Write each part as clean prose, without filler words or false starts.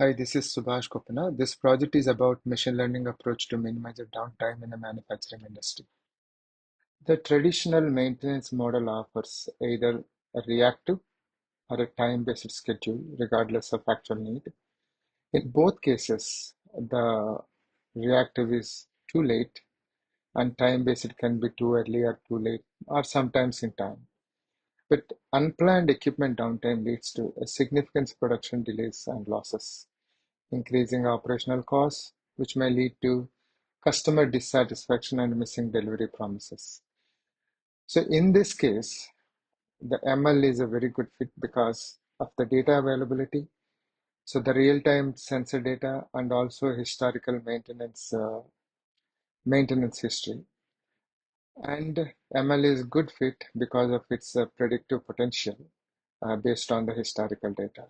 Hi, this is Subhash Kopana. This project is about machine learning approach to minimize the downtime in the manufacturing industry. The traditional maintenance model offers either a reactive or a time-based schedule, regardless of actual need. In both cases, the reactive is too late and time-based can be too early or too late, or sometimes in time. But unplanned equipment downtime leads to a significant production delays and losses, increasing operational costs, which may lead to customer dissatisfaction and missing delivery promises. So in this case, the ML is a very good fit because of the data availability. So the real-time sensor data and also historical maintenance history. And ML is good fit because of its predictive potential based on the historical data.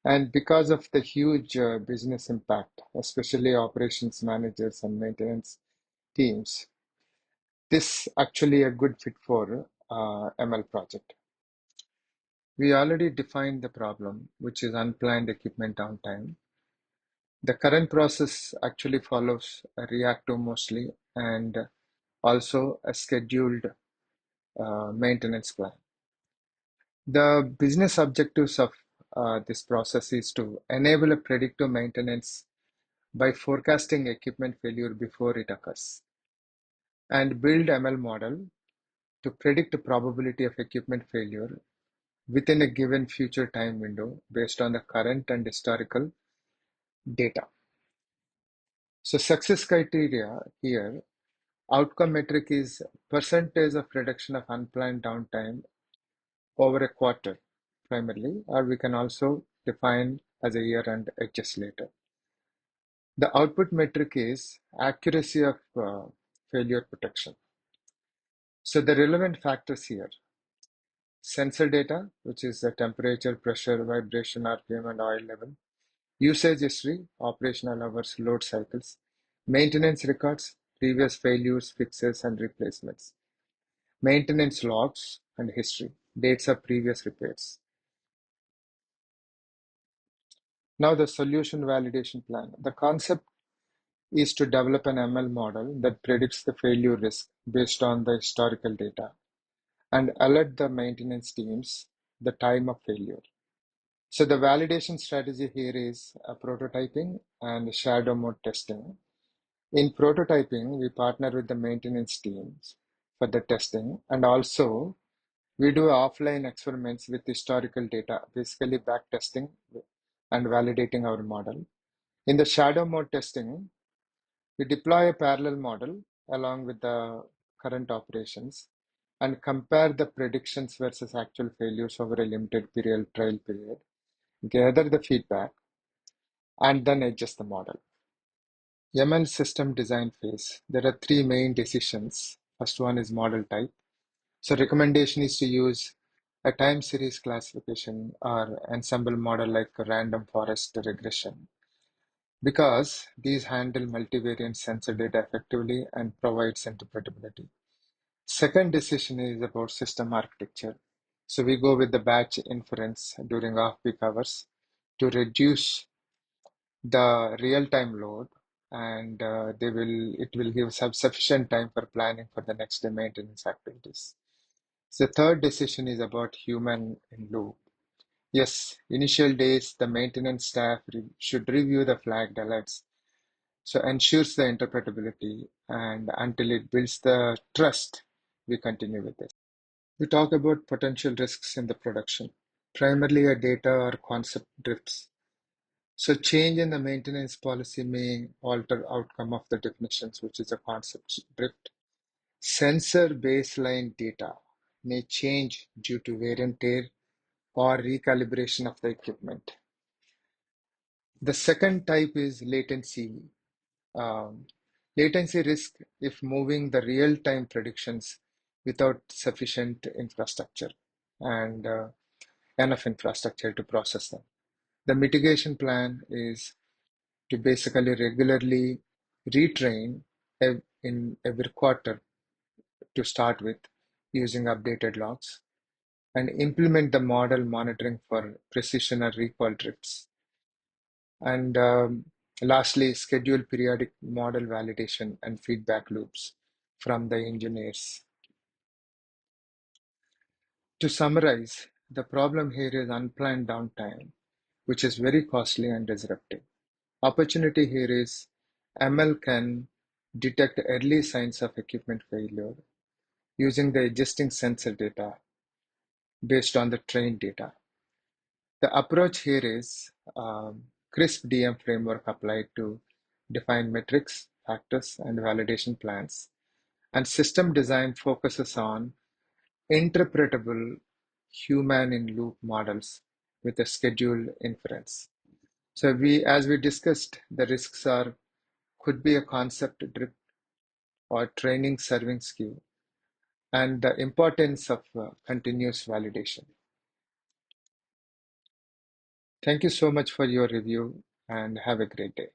And because of the huge business impact, especially operations managers and maintenance teams, this actually a good fit for ML project. We already defined the problem, which is unplanned equipment downtime. The current process actually follows a reactive mostly and also a scheduled maintenance plan. The business objectives of this process is to enable a predictive maintenance by forecasting equipment failure before it occurs and build ML model to predict the probability of equipment failure within a given future time window based on the current and historical data. So success criteria here, outcome metric is percentage of reduction of unplanned downtime over a quarter primarily, or we can also define as a year and adjust later. The output metric is accuracy of failure protection. So the relevant factors here, sensor data, which is the temperature, pressure, vibration, RPM, and oil level, usage history, operational hours, load cycles, maintenance records, previous failures, fixes, and replacements, maintenance logs and history, dates of previous repairs. Now the solution validation plan. The concept is to develop an ML model that predicts the failure risk based on the historical data and alert the maintenance teams the time of failure. So the validation strategy here is prototyping and shadow mode testing. In prototyping, we partner with the maintenance teams for the testing, and also we do offline experiments with historical data, basically back testing and validating our model. In the shadow mode testing, we deploy a parallel model along with the current operations and compare the predictions versus actual failures over a limited trial period, gather the feedback, and then adjust the model. ML system design phase. There are three main decisions. First one is model type. So recommendation is to use a time series classification or ensemble model like a random forest regression because these handle multivariate sensor data effectively and provides interpretability. Second decision is about system architecture. So we go with the batch inference during off-peak hours to reduce the real-time load, and it will give sufficient time for planning for the next day maintenance activities. The third decision is about human in loop. Yes, initial days, the maintenance staff should review the flagged alerts, so ensures the interpretability, and until it builds the trust, we continue with this. We talk about potential risks in the production, primarily a data or concept drifts. So change in the maintenance policy may alter outcome of the definitions, which is a concept drift. Sensor baseline data may change due to wear and tear or recalibration of the equipment. The second type is latency. Um, Latency risk if moving the real-time predictions without sufficient infrastructure and enough infrastructure to process them. The mitigation plan is to basically regularly retrain in every quarter to start with using updated logs and implement the model monitoring for precision or recall drifts. And lastly, schedule periodic model validation and feedback loops from the engineers. To summarize, the problem here is unplanned downtime, which is very costly and disruptive. Opportunity here is ML can detect early signs of equipment failure using the existing sensor data based on the trained data. The approach here is CRISP DM framework applied to define metrics, factors, and validation plans. And system design focuses on interpretable human-in-loop models with a scheduled inference. So as we discussed, the risks are could be a concept drift or training serving skew, and the importance of continuous validation. Thank you so much for your review and have a great day.